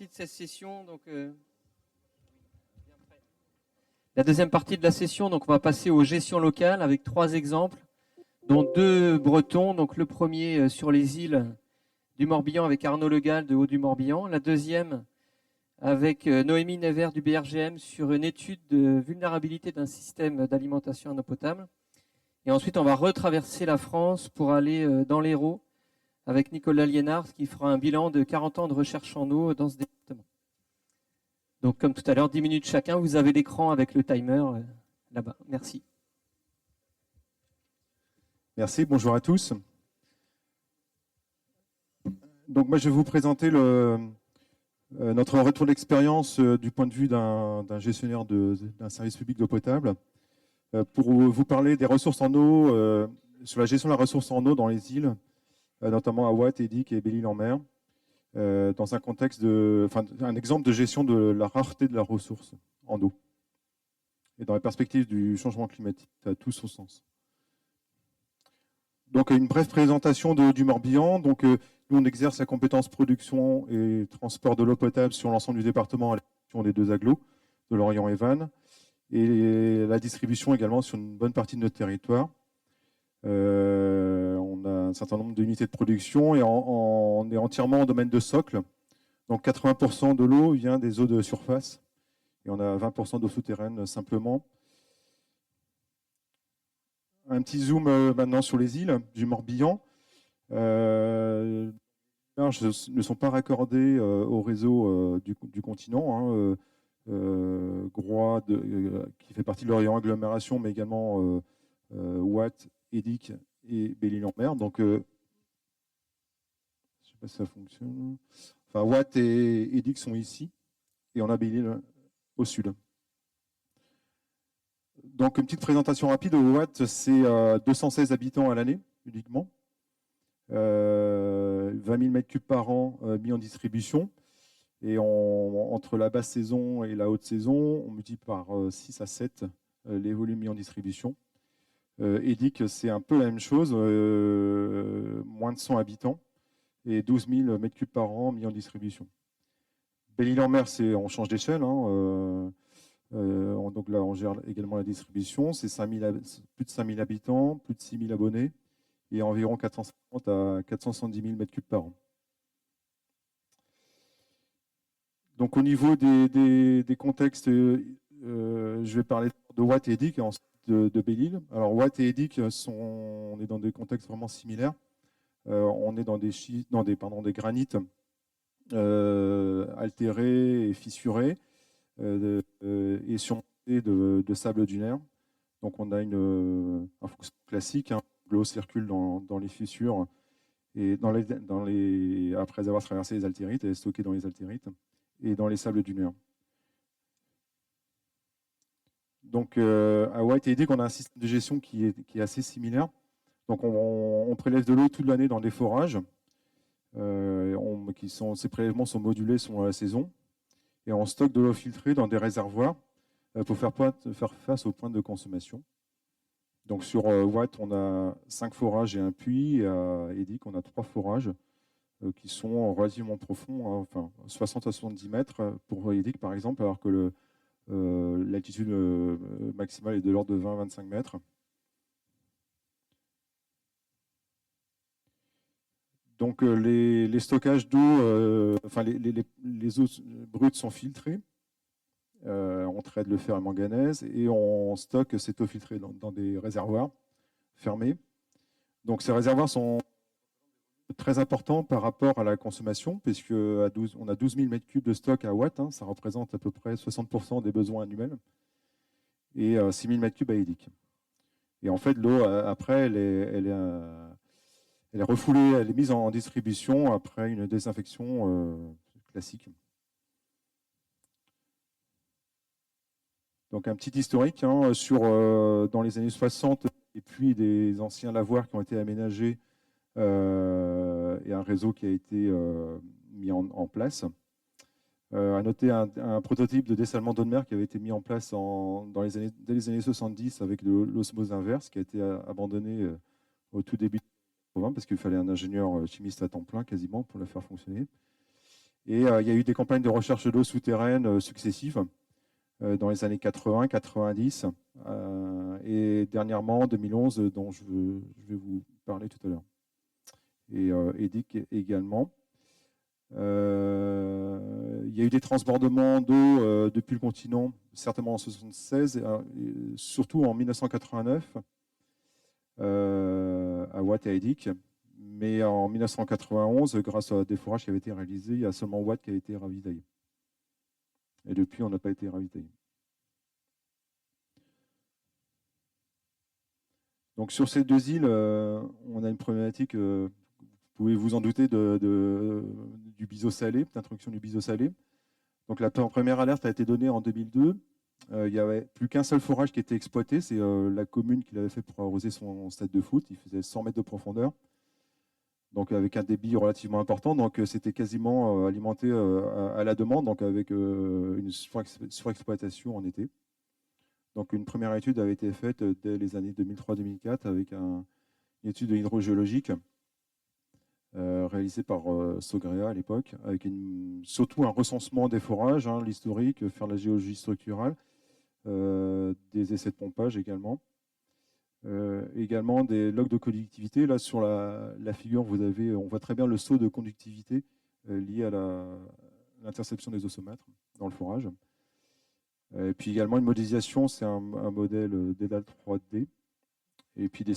De cette session, donc, la deuxième partie de la session, donc on va passer aux gestions locales avec 3 exemples, dont 2 bretons. Donc le premier sur les îles du Morbihan avec Arnaud Legal de Haut-du-Morbihan. La deuxième avec Noémie Nevers du BRGM sur une étude de vulnérabilité d'un système d'alimentation en eau potable. Et ensuite, on va retraverser la France pour aller dans l'Hérault avec Nicolas Liénard qui fera un bilan de 40 ans de recherche en eau dans ce département. Donc, comme tout à l'heure, 10 minutes chacun. Vous avez l'écran avec le timer là-bas. Merci. Merci, bonjour à tous. Donc, moi, je vais vous présenter notre retour d'expérience du point de vue d'un gestionnaire d'un service public d'eau potable pour vous parler des ressources en eau, sur la gestion de la ressource en eau dans les îles, notamment à Watt, Edic et Belle-Île-en-Mer, dans un contexte un exemple de gestion de la rareté de la ressource en eau et dans la perspective du changement climatique. Ça a tout son sens. Donc, une brève présentation du Morbihan. Donc, nous, on exerce la compétence production et transport de l'eau potable sur l'ensemble du département à l'exception des 2 agglos, de Lorient et Vannes, et la distribution également sur une bonne partie de notre territoire. On a un certain nombre d'unités de production et on est entièrement en domaine de socle. Donc, 80% de l'eau vient des eaux de surface et on a 20% d'eau souterraine simplement. Un petit zoom maintenant sur les îles du Morbihan. Les ne sont pas raccordés au réseau du continent. Groix, qui fait partie de l'Orient Agglomération, mais également Watt, Edic et Belle-Île-en-Mer. Donc, je ne sais pas si ça fonctionne. Enfin, Watt et Edic sont ici, et on a Belle-Île au sud. Donc, une petite présentation rapide. Watt, c'est 216 habitants à l'année, uniquement. 20 000 m3 par an mis en distribution. Et entre la basse saison et la haute saison, on multiplie par 6 à 7 les volumes mis en distribution. Edic, c'est un peu la même chose, moins de 100 habitants et 12 000 m3 par an mis en distribution. Belle-Île-en-Mer, on change d'échelle. Donc là, on gère également la distribution. C'est plus de 5 000 habitants, plus de 6 000 abonnés et environ 450 à 470 000 m3 par an. Donc au niveau des contextes, je vais parler de Watt et Edic et ensuite de Belle-Île. Alors Watt et Edic, on est dans des contextes vraiment similaires. On est dans des granites altérés et fissurés et surmontés de sable dunaire. Donc on a un fonctionnement classique. L'eau circule dans les fissures et après avoir traversé les altérites, elle est stockée dans les altérites et dans les sables dunaires. Donc à Watt et Edic, on a un système de gestion qui est assez similaire. Donc on prélève de l'eau toute l'année dans des forages. Ces prélèvements sont modulés selon la saison. Et on stocke de l'eau filtrée dans des réservoirs pour faire face aux pointes de consommation. Donc sur Watt, on a 5 forages et un puits. Et à Edic, on a 3 forages qui sont relativement profonds, enfin 60 à 70 mètres pour Edic par exemple, alors que l'altitude maximale est de l'ordre de 20 à 25 mètres. Donc les stockages d'eau, les eaux brutes sont filtrées. On traite le fer et manganèse et on stocke cette eau filtrée dans des réservoirs fermés. Donc ces réservoirs sont très importants par rapport à la consommation, puisqu'on a 12 000 m3 de stock à Watt, ça représente à peu près 60% des besoins annuels, et 6 000 m3 à Edic. Et en fait, l'eau, après, elle est refoulée, elle est mise en distribution après une désinfection classique. Donc un petit historique dans les années 60, et puis des anciens lavoirs qui ont été aménagés et un réseau qui a été mis en place. À noter un prototype de dessalement d'eau de mer qui avait été mis en place dès les années 70 avec l'osmose inverse, qui a été abandonné au tout début de 80 parce qu'il fallait un ingénieur chimiste à temps plein quasiment pour la faire fonctionner. Et il y a eu des campagnes de recherche d'eau souterraine successives dans les années 80, 90 et dernièrement en 2011 dont je vais vous parler tout à l'heure. Et EDIC également. Il y a eu des transbordements d'eau depuis le continent, certainement en 1976, et surtout en 1989 à Watt et à EDIC. Mais en 1991, grâce à des forages qui avaient été réalisés, il y a seulement Watt qui a été ravitaillé. Et depuis, on n'a pas été ravitaillé. Donc sur ces deux îles, on a une problématique, vous pouvez vous en douter, du biseau salé, d'introduction du biseau salé. Donc la première alerte a été donnée en 2002. Il n'y avait plus qu'un seul forage qui était exploité, c'est la commune qui l'avait fait pour arroser son stade de foot. Il faisait 100 mètres de profondeur, donc avec un débit relativement important. Donc c'était quasiment alimenté à la demande, donc avec une surexploitation en été. Donc une première étude avait été faite dès les années 2003-2004 avec une étude hydrogéologique réalisée par Sogrea à l'époque, avec surtout un recensement des forages, l'historique, faire la géologie structurale, des essais de pompage également. Également des logs de conductivité. Là, sur la figure, on voit très bien le saut de conductivité lié à l'interception des osomètres dans le forage. Et puis également une modélisation, c'est un modèle d'EDAL 3D. Et puis des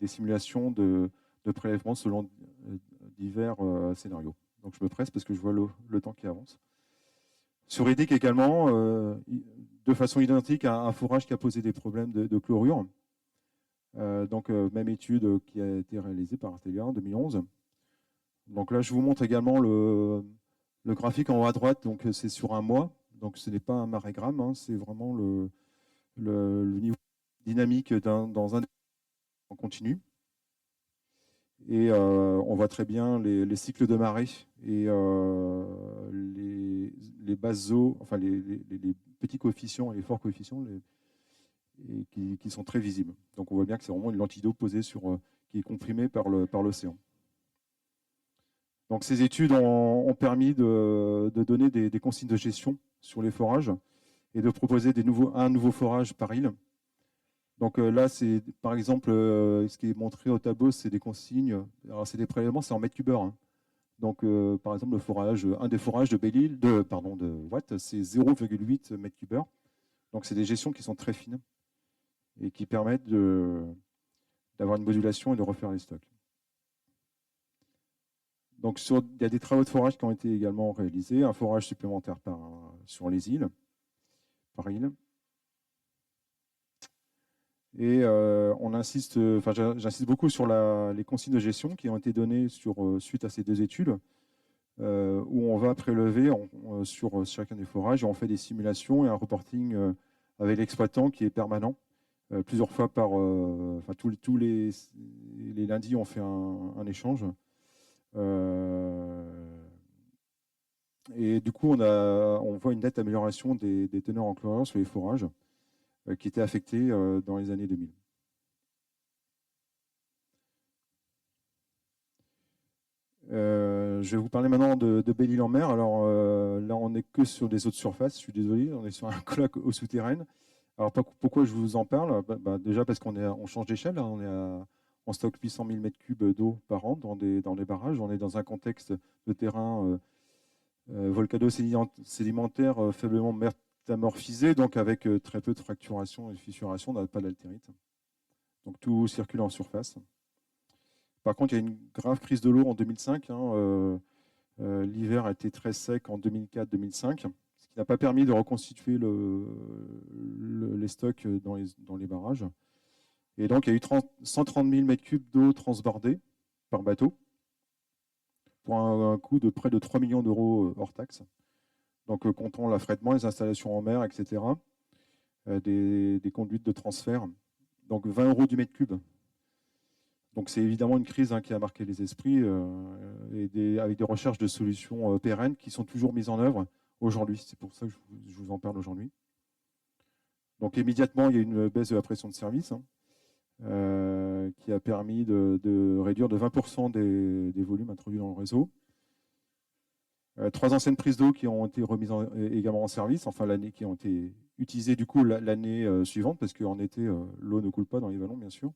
simulations de prélèvements selon divers scénarios. Donc je me presse parce que je vois le temps qui avance. Sur EDIC également, de façon identique à un forage qui a posé des problèmes de chlorure. Donc même étude qui a été réalisée par Artelia en 2011. Donc là, je vous montre également le graphique en haut à droite. Donc c'est sur un mois. Donc ce n'est pas un marégramme, c'est vraiment le niveau dynamique dans un en continu. Et on voit très bien les cycles de marée et les basses eaux, enfin les petits coefficients et les forts coefficients qui sont très visibles. Donc on voit bien que c'est vraiment une lentille d'eau posée qui est comprimée par l'océan. Donc ces études ont permis de donner des consignes de gestion sur les forages et de proposer un nouveau forage par île. Donc là, c'est par exemple, ce qui est montré au tableau, c'est des consignes. Alors c'est des prélèvements, c'est en mètres cubeurs. Donc par exemple, un des forages de Belle-Île, de Watt, c'est 0,8 mètres cubeurs. Donc c'est des gestions qui sont très fines et qui permettent d'avoir une modulation et de refaire les stocks. Donc il y a des travaux de forage qui ont été également réalisés, un forage supplémentaire sur les îles, par île. Et j'insiste beaucoup sur les consignes de gestion qui ont été données suite à ces deux études, où on va prélever sur chacun des forages et on fait des simulations et un reporting avec l'exploitant qui est permanent. Plusieurs fois tous les lundis, on fait un échange. Et du coup, on voit une nette amélioration des teneurs en chlorure sur les forages qui étaient affectés dans les années 2000. Je vais vous parler maintenant de Belle-Île-en-Mer. Alors là, on n'est que sur des eaux de surface, je suis désolé, on est sur un colloque eau souterraine. Alors pourquoi je vous en parle? Déjà parce qu'on change d'échelle, on stocke 800 000 m3 d'eau par an dans les barrages. On est dans un contexte de terrain volcano-sédimentaire faiblement métamorphisé, donc avec très peu de fracturation et de fissuration, on n'a pas d'altérite. Donc tout circule en surface. Par contre, il y a une grave crise de l'eau en 2005. L'hiver a été très sec en 2004-2005, ce qui n'a pas permis de reconstituer les stocks dans les barrages. Et donc, il y a eu 130 000 m3 d'eau transbordée par bateau pour un coût de près de 3 millions d'euros hors taxe. Donc, comptant l'affrètement, les installations en mer, etc., des conduites de transfert. Donc, 20 euros du mètre cube. Donc c'est évidemment une crise qui a marqué les esprits avec des recherches de solutions pérennes qui sont toujours mises en œuvre aujourd'hui. C'est pour ça que je vous en parle aujourd'hui. Donc immédiatement, il y a une baisse de la pression de service qui a permis de réduire de 20% des volumes introduits dans le réseau. 3 anciennes prises d'eau qui ont été remises également en service, enfin l'année, qui ont été utilisées du coup l'année suivante, parce qu'en été, l'eau ne coule pas dans les vallons, bien sûr.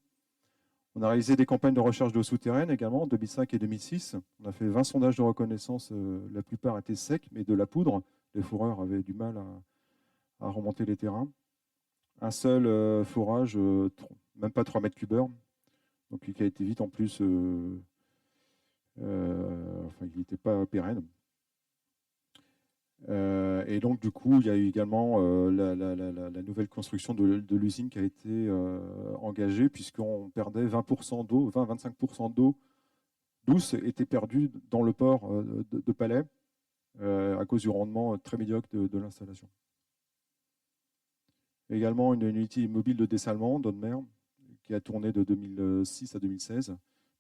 On a réalisé des campagnes de recherche d'eau souterraine également, en 2005 et 2006. On a fait 20 sondages de reconnaissance, la plupart étaient secs, mais de la poudre. Les fourreurs avaient du mal à remonter les terrains. Un seul forage, même pas 3 mètres cubeurs, donc qui a été vite en plus, enfin, il n'était pas pérenne. Et donc, du coup, il y a eu également la nouvelle construction de l'usine qui a été engagée, puisqu'on perdait 20% d'eau, 20-25% d'eau douce était perdue dans le port de Palais à cause du rendement très médiocre de l'installation. Également, une unité mobile de dessalement d'Audemer qui a tourné de 2006 à 2016.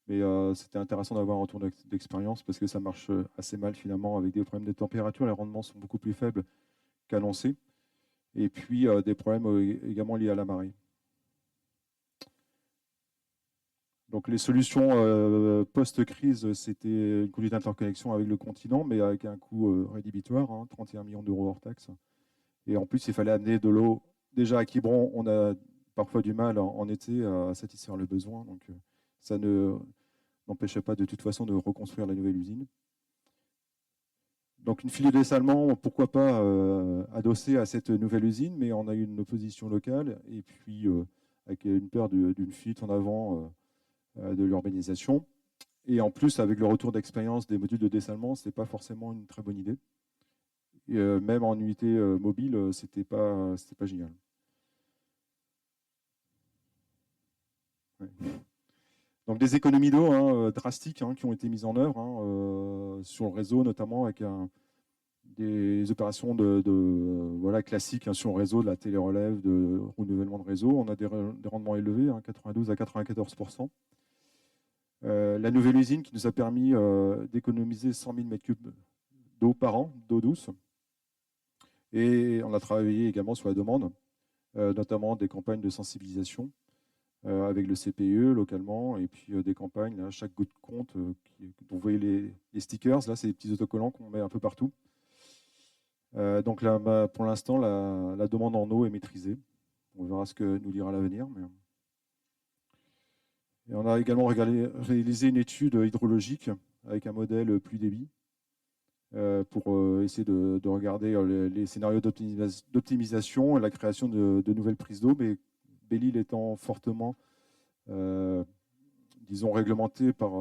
Mais c'était intéressant d'avoir un retour d'expérience parce que ça marche assez mal finalement avec des problèmes de température. Les rendements sont beaucoup plus faibles qu'annoncé. Et puis des problèmes également liés à la marée. Donc les solutions post-crise, c'était une conduite d'interconnexion avec le continent, mais avec un coût rédhibitoire, 31 millions d'euros hors taxe. Et en plus, il fallait amener de l'eau. Déjà à Quiberon, on a parfois du mal en été à satisfaire le besoin. Donc ça n'empêchait pas de toute façon de reconstruire la nouvelle usine. Donc une filière de dessalement, pourquoi pas adossée à cette nouvelle usine, mais on a eu une opposition locale et puis avec une peur d'une fuite en avant de l'urbanisation. Et en plus, avec le retour d'expérience des modules de dessalement, ce n'est pas forcément une très bonne idée. Et, même en unité mobile, ce n'était pas génial. Ouais. Donc des économies d'eau drastiques qui ont été mises en œuvre sur le réseau, notamment avec des opérations voilà, classiques sur le réseau, de la télérelève, de renouvellement de réseau. On a des rendements élevés, 92 à 94%. La nouvelle usine qui nous a permis d'économiser 100 000 m3 d'eau par an, d'eau douce. Et on a travaillé également sur la demande, notamment des campagnes de sensibilisation avec le CPE localement, et puis des campagnes, là, chaque goutte compte, dont vous voyez les stickers, là c'est des petits autocollants qu'on met un peu partout. Donc là, pour l'instant, la demande en eau est maîtrisée. On verra ce que nous dira l'avenir. Mais... Et on a également réalisé une étude hydrologique avec un modèle pluie débit pour essayer de regarder les scénarios d'optimisation et la création de nouvelles prises d'eau. Mais Belle-Île étant fortement, disons, réglementée par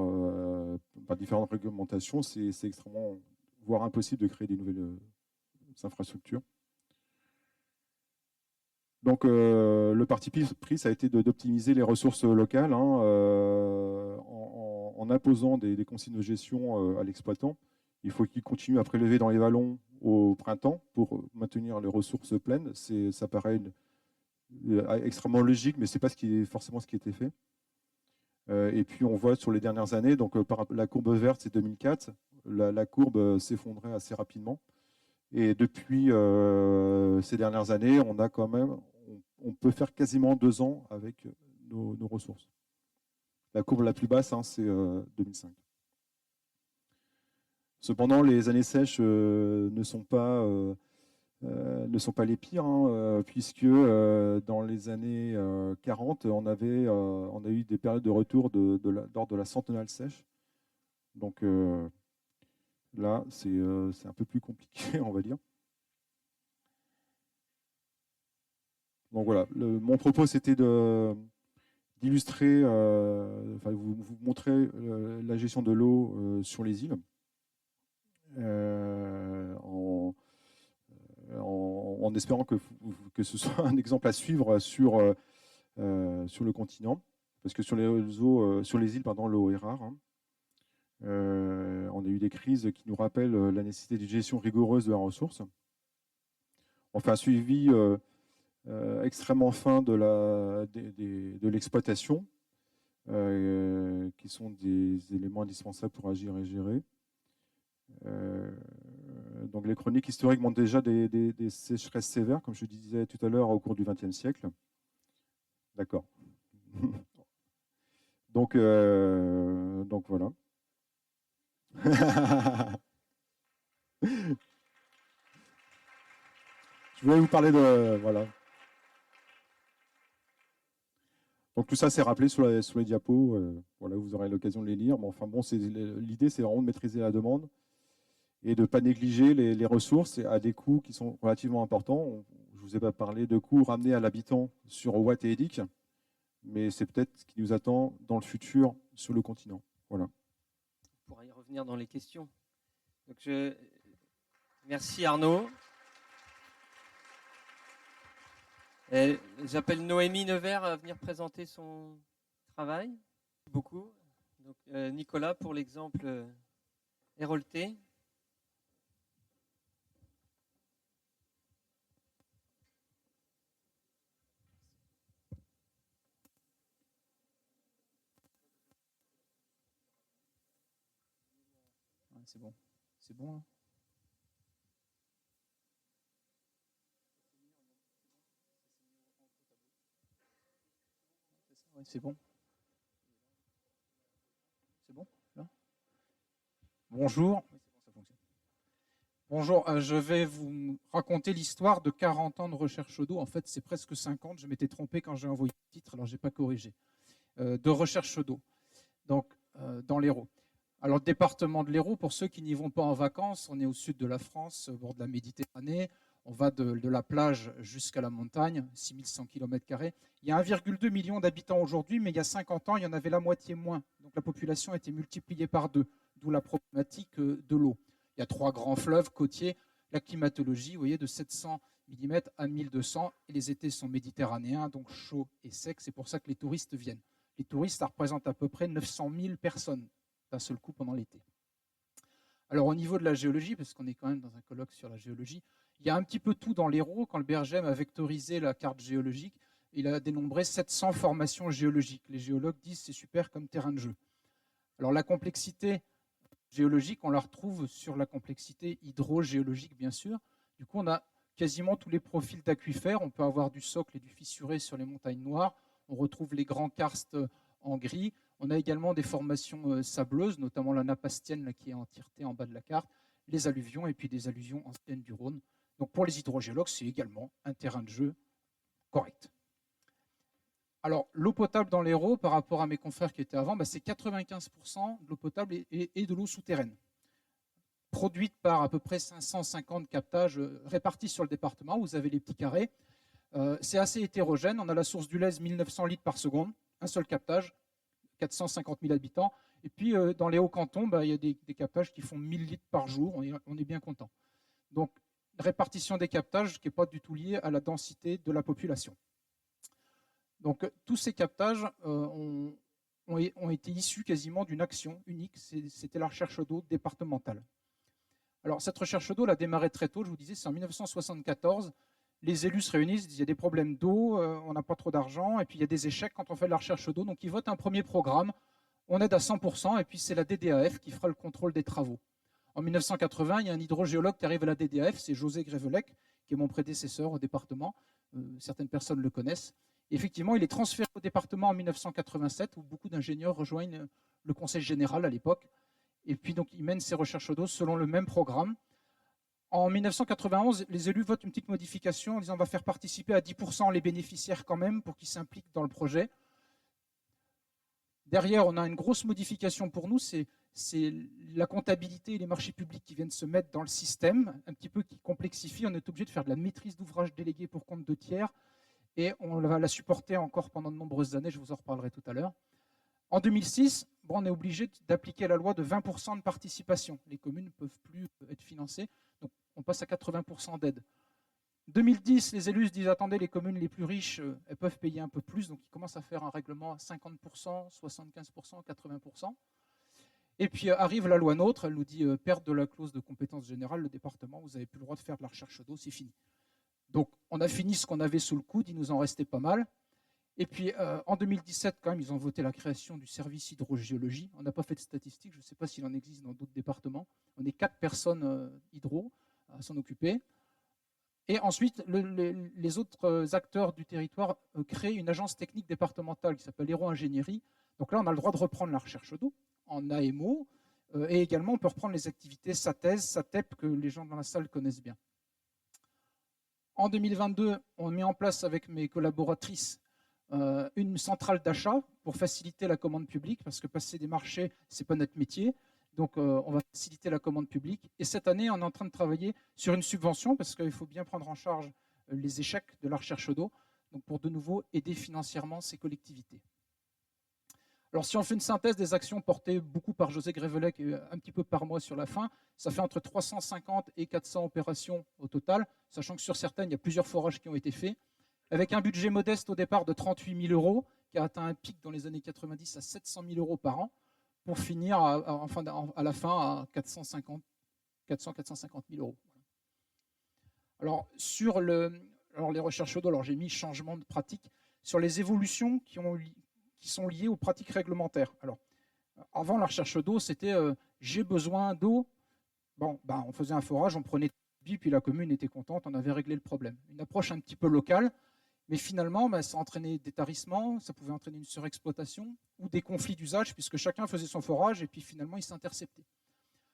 différentes réglementations, c'est extrêmement, voire impossible de créer des nouvelles infrastructures. Donc, le parti pris, ça a été d'optimiser les ressources locales en imposant des consignes de gestion à l'exploitant. Il faut qu'il continue à prélever dans les vallons au printemps pour maintenir les ressources pleines. Ça paraît extrêmement logique, mais ce n'est pas forcément ce qui était fait. Et puis, on voit sur les dernières années, donc la courbe verte, c'est 2004. La courbe s'effondrait assez rapidement. Et depuis ces dernières années, on peut faire quasiment 2 ans avec nos ressources. La courbe la plus basse, c'est 2005. Cependant, les années sèches ne sont pas les pires, puisque dans les années 40, on a eu des périodes de retour d'ordre de la centennale sèche. Donc là, c'est un peu plus compliqué, on va dire. Donc voilà, mon propos, c'était d'illustrer, vous montrer la gestion de l'eau sur les îles en espérant que ce soit un exemple à suivre sur le continent, parce que sur les îles, l'eau est rare. On a eu des crises qui nous rappellent la nécessité d'une gestion rigoureuse de la ressource. On fait un suivi extrêmement fin de l'exploitation, qui sont des éléments indispensables pour agir et gérer. Donc les chroniques historiques montrent déjà des sécheresses sévères, comme je disais tout à l'heure, au cours du XXe siècle. D'accord. donc voilà. Je voulais vous parler de... Voilà. Donc tout ça, c'est rappelé sur les diapos. Voilà, vous aurez l'occasion de les lire. Mais enfin bon, l'idée, c'est vraiment de maîtriser la demande et de ne pas négliger les ressources à des coûts qui sont relativement importants. Je ne vous ai pas parlé de coûts ramenés à l'habitant sur Watt et EDIC, mais c'est peut-être ce qui nous attend dans le futur sur le continent. Voilà. On pourra y revenir dans les questions. Donc Merci Arnaud. J'appelle Noémie Nevers à venir présenter son travail. Merci beaucoup. Donc, Nicolas, pour l'exemple Hérolté. C'est bon. C'est bon, hein. Ouais, c'est bon. C'est bon, là. Bonjour. Oui, c'est bon, ça fonctionne. Bonjour, je vais vous raconter l'histoire de 40 ans de recherche d'eau. En fait, c'est presque 50. Je m'étais trompé quand j'ai envoyé le titre, alors je n'ai pas corrigé. De recherche d'eau, donc dans l'Hérault. Alors, le département de l'Hérault, pour ceux qui n'y vont pas en vacances, on est au sud de la France, au bord de la Méditerranée. On va de la plage jusqu'à la montagne, 6100 km². Il y a 1,2 million d'habitants aujourd'hui, mais il y a 50 ans, il y en avait la moitié moins. Donc la population a été multipliée par 2, d'où la problématique de l'eau. Il y a 3 grands fleuves côtiers. La climatologie, vous voyez, de 700 mm à 1200. Et les étés sont méditerranéens, donc chauds et secs. C'est pour ça que les touristes viennent. Les touristes, ça représente à peu près 900 000 personnes d'un seul coup pendant l'été. Alors au niveau de la géologie, parce qu'on est quand même dans un colloque sur la géologie, il y a un petit peu tout dans l'Hérault. Quand le BRGM a vectorisé la carte géologique, il a dénombré 700 formations géologiques. Les géologues disent c'est super comme terrain de jeu. Alors la complexité géologique, on la retrouve sur la complexité hydrogéologique, bien sûr. Du coup, on a quasiment tous les profils d'aquifères. On peut avoir du socle et du fissuré sur les montagnes noires. On retrouve les grands karstes en gris. On a également des formations sableuses, notamment la nappe astienne là, qui est en entièreté en bas de la carte, les alluvions et puis des alluvions anciennes du Rhône. Donc pour les hydrogéologues, c'est également un terrain de jeu correct. Alors, l'eau potable dans l'Hérault, par rapport à mes confrères qui étaient avant, c'est 95% de l'eau potable et de l'eau souterraine, produite par à peu près 550 captages répartis sur le département. Vous avez les petits carrés. C'est assez hétérogène. On a la source du Lez, 1900 litres par seconde, un seul captage, 450 000 habitants. Et puis, dans les hauts cantons, il y a des captages qui font 1000 litres par jour. On est bien content. Donc, répartition des captages qui n'est pas du tout liée à la densité de la population. Donc, tous ces captages ont été issus quasiment d'une action unique. C'était la recherche d'eau départementale. Alors, cette recherche d'eau, elle a démarré très tôt. Je vous disais, c'est en 1974. Les élus se réunissent, ils disent il y a des problèmes d'eau, on n'a pas trop d'argent, et puis il y a des échecs quand on fait de la recherche d'eau. Donc, ils votent un premier programme. On aide à 100%, et puis c'est la DDAF qui fera le contrôle des travaux. En 1980, il y a un hydrogéologue qui arrive à la DDAF, c'est José Grevelec, qui est mon prédécesseur au département. Certaines personnes le connaissent. Et effectivement, il est transféré au département en 1987, où beaucoup d'ingénieurs rejoignent le conseil général à l'époque. Et puis, donc, il mène ses recherches d'eau selon le même programme. En 1991, les élus votent une petite modification en disant on va faire participer à 10% les bénéficiaires quand même pour qu'ils s'impliquent dans le projet. Derrière, on a une grosse modification pour nous, c'est la comptabilité et les marchés publics qui viennent se mettre dans le système, un petit peu qui complexifie. On est obligé de faire de la maîtrise d'ouvrage déléguée pour compte de tiers et on va la supporter encore pendant de nombreuses années, je vous en reparlerai tout à l'heure. En 2006, on est obligé d'appliquer la loi de 20% de participation. Les communes ne peuvent plus être financées, donc on passe à 80% d'aide. 2010, les élus se disent attendez, les communes les plus riches, elles peuvent payer un peu plus, donc ils commencent à faire un règlement à 50%, 75%, 80%. Et puis arrive la loi NOTRe, elle nous dit perte de la clause de compétence générale, le département, vous n'avez plus le droit de faire de la recherche d'eau, c'est fini. Donc on a fini ce qu'on avait sous le coude, il nous en restait pas mal. Et puis en 2017, quand même, ils ont voté la création du service hydrogéologie. On n'a pas fait de statistiques, je ne sais pas s'il en existe dans d'autres départements. On est 4 personnes hydro à s'en occuper. Et ensuite, les autres acteurs du territoire créent une agence technique départementale qui s'appelle Hérault Ingénierie. Donc là, on a le droit de reprendre la recherche d'eau en AMO. Et également, on peut reprendre les activités SATES, SATEP, que les gens dans la salle connaissent bien. En 2022, on met en place avec mes collaboratrices une centrale d'achat pour faciliter la commande publique, parce que passer des marchés, ce n'est pas notre métier. Donc, on va faciliter la commande publique. Et cette année, on est en train de travailler sur une subvention, parce qu'il faut bien prendre en charge les échecs de la recherche d'eau, donc pour de nouveau aider financièrement ces collectivités. Alors, si on fait une synthèse des actions portées beaucoup par José Grévelec et un petit peu par moi sur la fin, ça fait entre 350 et 400 opérations au total, sachant que sur certaines, il y a plusieurs forages qui ont été faits, avec un budget modeste au départ de 38 000 euros, qui a atteint un pic dans les années 90 à 700 000 euros par an, pour finir à la fin à 450 000 euros. Alors, sur les recherches d'eau, j'ai mis changement de pratique, sur les évolutions qui sont liées aux pratiques réglementaires. Alors, avant, la recherche d'eau, c'était j'ai besoin d'eau. Bon, on faisait un forage, on prenait tout, puis la commune était contente, on avait réglé le problème. Une approche un petit peu locale, mais finalement, ça entraînait des tarissements, ça pouvait entraîner une surexploitation ou des conflits d'usage, puisque chacun faisait son forage et puis finalement, ils s'interceptaient.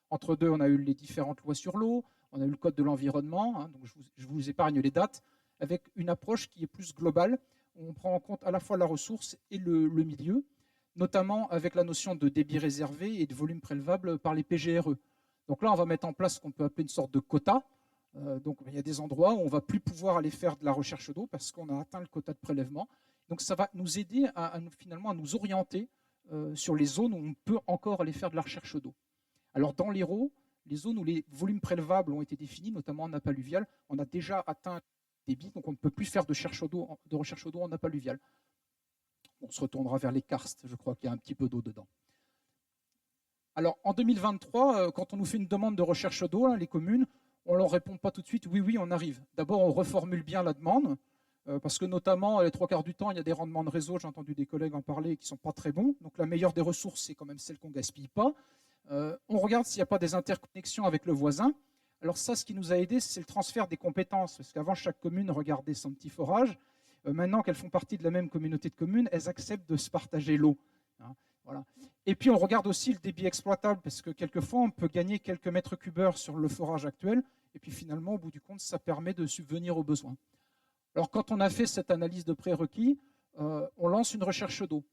Entre deux, on a eu les différentes lois sur l'eau, on a eu le code de l'environnement, donc je vous épargne les dates, avec une approche qui est plus globale, où on prend en compte à la fois la ressource et le milieu, notamment avec la notion de débit réservé et de volume prélevable par les PGRE. Donc là, on va mettre en place ce qu'on peut appeler une sorte de quota. Donc il y a des endroits où on ne va plus pouvoir aller faire de la recherche d'eau parce qu'on a atteint le quota de prélèvement. Donc ça va nous aider finalement à nous orienter sur les zones où on peut encore aller faire de la recherche d'eau. Alors dans l'Hérault, les zones où les volumes prélevables ont été définis, notamment en nappe alluviale, on a déjà atteint le débit, donc on ne peut plus faire de recherche d'eau en nappe alluviale. On se retournera vers les karstes, je crois qu'il y a un petit peu d'eau dedans. Alors en 2023, quand on nous fait une demande de recherche d'eau, les communes, on ne leur répond pas tout de suite, oui, on arrive. D'abord, on reformule bien la demande, parce que notamment, les 3/4 du temps, il y a des rendements de réseau, j'ai entendu des collègues en parler, qui ne sont pas très bons. Donc la meilleure des ressources, c'est quand même celle qu'on ne gaspille pas. On regarde s'il n'y a pas des interconnexions avec le voisin. Alors ça, ce qui nous a aidé, c'est le transfert des compétences, parce qu'avant, chaque commune regardait son petit forage. Maintenant qu'elles font partie de la même communauté de communes, elles acceptent de se partager l'eau. Voilà. Et puis on regarde aussi le débit exploitable, parce que quelquefois on peut gagner quelques mètres cubeurs sur le forage actuel, et puis finalement au bout du compte ça permet de subvenir aux besoins. Alors quand on a fait cette analyse de prérequis, on lance une recherche d'eau.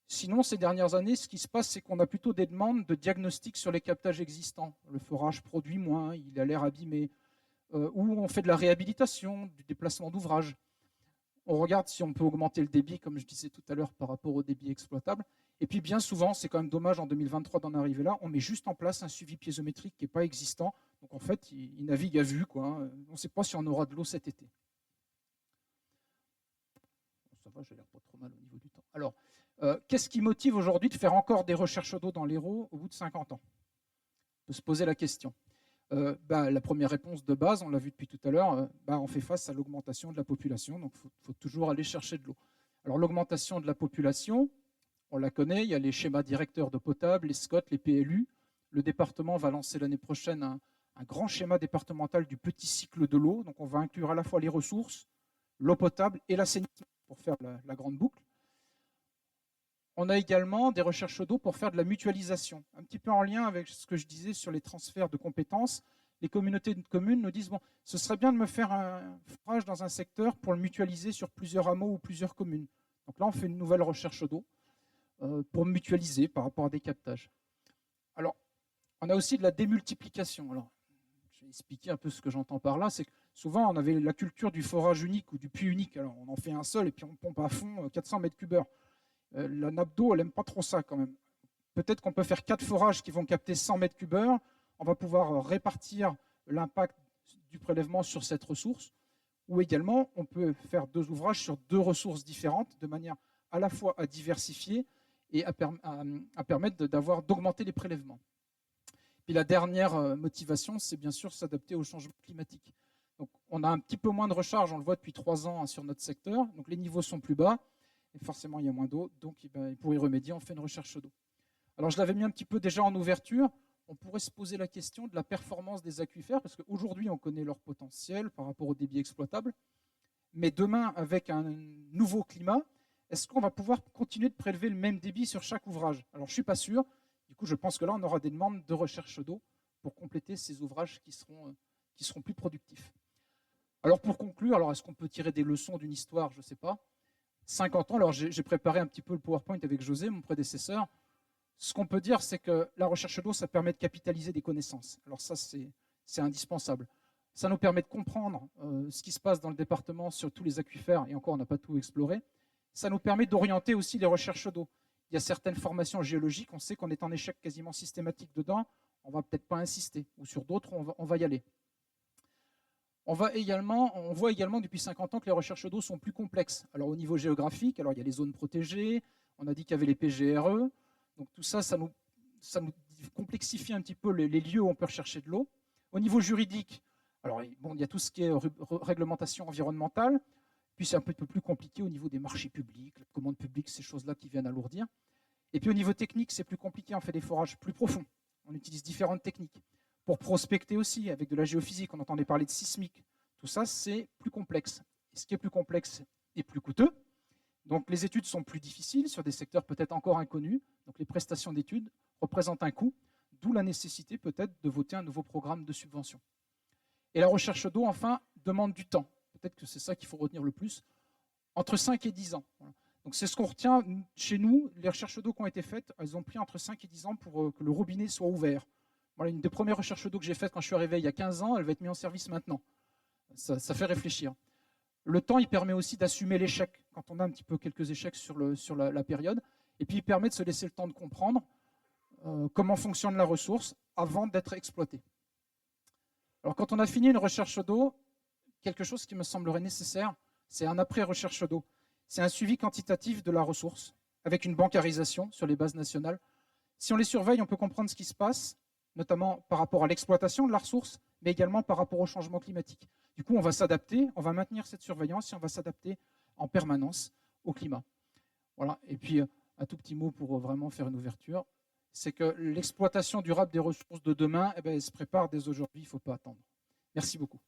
Sinon ces dernières années, ce qui se passe, c'est qu'on a plutôt des demandes de diagnostic sur les captages existants. Le forage produit moins, il a l'air abîmé, ou on fait de la réhabilitation, du déplacement d'ouvrages. On regarde si on peut augmenter le débit, comme je disais tout à l'heure, par rapport au débit exploitable. Et puis bien souvent, c'est quand même dommage en 2023 d'en arriver là, on met juste en place un suivi piézométrique qui n'est pas existant. Donc en fait, il navigue à vue, quoi. On ne sait pas si on aura de l'eau cet été. Ça va, j'ai l'air pas trop mal au niveau du temps. Alors, qu'est-ce qui motive aujourd'hui de faire encore des recherches d'eau dans l'Hérault au bout de 50 ans? On peut se poser la question. La première réponse de base, on l'a vu depuis tout à l'heure, on fait face à l'augmentation de la population, donc il faut toujours aller chercher de l'eau. Alors l'augmentation de la population, on la connaît, il y a les schémas directeurs d'eau potable, les SCOT, les PLU. Le département va lancer l'année prochaine un grand schéma départemental du petit cycle de l'eau, donc on va inclure à la fois les ressources, l'eau potable et l'assainissement pour faire la grande boucle. On a également des recherches d'eau pour faire de la mutualisation. Un petit peu en lien avec ce que je disais sur les transferts de compétences, les communautés de communes nous disent ce serait bien de me faire un forage dans un secteur pour le mutualiser sur plusieurs hameaux ou plusieurs communes. Donc là, on fait une nouvelle recherche d'eau pour mutualiser par rapport à des captages. Alors, on a aussi de la démultiplication. Alors, je vais expliquer un peu ce que j'entends par là. C'est que souvent, on avait la culture du forage unique ou du puits unique. Alors, on en fait un seul et puis on pompe à fond 400 mètres cubeurs. La nappe d'eau, elle n'aime pas trop ça quand même. Peut-être qu'on peut faire 4 forages qui vont capter 100 mètres cubeurs. On va pouvoir répartir l'impact du prélèvement sur cette ressource. Ou également, on peut faire 2 ouvrages sur 2 ressources différentes de manière à la fois à diversifier et à permettre d'augmenter les prélèvements. Puis la dernière motivation, c'est bien sûr s'adapter au changement climatique. Donc, on a un petit peu moins de recharge, on le voit depuis 3 ans sur notre secteur. Donc les niveaux sont plus bas. Et forcément, il y a moins d'eau, donc pour y remédier, on fait une recherche d'eau. Alors, je l'avais mis un petit peu déjà en ouverture. On pourrait se poser la question de la performance des aquifères, parce qu'aujourd'hui, on connaît leur potentiel par rapport au débit exploitable. Mais demain, avec un nouveau climat, est-ce qu'on va pouvoir continuer de prélever le même débit sur chaque ouvrage? Alors, je ne suis pas sûr. Du coup, je pense que là, on aura des demandes de recherche d'eau pour compléter ces ouvrages qui seront plus productifs. Alors pour conclure, alors est-ce qu'on peut tirer des leçons d'une histoire? Je ne sais pas. 50 ans, alors j'ai préparé un petit peu le PowerPoint avec José, mon prédécesseur. Ce qu'on peut dire, c'est que la recherche d'eau, ça permet de capitaliser des connaissances. Alors ça, c'est indispensable. Ça nous permet de comprendre ce qui se passe dans le département sur tous les aquifères, et encore, on n'a pas tout exploré. Ça nous permet d'orienter aussi les recherches d'eau. Il y a certaines formations géologiques, on sait qu'on est en échec quasiment systématique dedans, on ne va peut-être pas insister, ou sur d'autres, on va y aller. On voit également depuis 50 ans que les recherches d'eau sont plus complexes. Alors au niveau géographique, alors il y a les zones protégées, on a dit qu'il y avait les PGRE, donc tout ça, ça nous complexifie un petit peu les lieux où on peut rechercher de l'eau. Au niveau juridique, alors bon, il y a tout ce qui est réglementation environnementale, puis c'est un peu plus compliqué au niveau des marchés publics, la commande publique, ces choses-là qui viennent alourdir. Et puis au niveau technique, c'est plus compliqué, on fait des forages plus profonds, on utilise différentes techniques. Pour prospecter aussi, avec de la géophysique, on entendait parler de sismique. Tout ça, c'est plus complexe. Et ce qui est plus complexe est plus coûteux. Donc les études sont plus difficiles sur des secteurs peut-être encore inconnus. Donc les prestations d'études représentent un coût, d'où la nécessité peut-être de voter un nouveau programme de subvention. Et la recherche d'eau, enfin, demande du temps. Peut-être que c'est ça qu'il faut retenir le plus. Entre 5 et 10 ans. Voilà. Donc c'est ce qu'on retient chez nous. Les recherches d'eau qui ont été faites, elles ont pris entre 5 et 10 ans pour que le robinet soit ouvert. Voilà, une des premières recherches d'eau que j'ai faites quand je suis arrivé il y a 15 ans, elle va être mise en service maintenant. Ça fait réfléchir. Le temps, il permet aussi d'assumer l'échec, quand on a un petit peu quelques échecs sur la période. Et puis, il permet de se laisser le temps de comprendre comment fonctionne la ressource avant d'être exploitée. Alors, quand on a fini une recherche d'eau, quelque chose qui me semblerait nécessaire, c'est un après-recherche d'eau. C'est un suivi quantitatif de la ressource, avec une bancarisation sur les bases nationales. Si on les surveille, on peut comprendre ce qui se passe, notamment par rapport à l'exploitation de la ressource, mais également par rapport au changement climatique. Du coup, on va s'adapter, on va maintenir cette surveillance et on va s'adapter en permanence au climat. Voilà. Et puis, un tout petit mot pour vraiment faire une ouverture, c'est que l'exploitation durable des ressources de demain, elle se prépare dès aujourd'hui, il ne faut pas attendre. Merci beaucoup.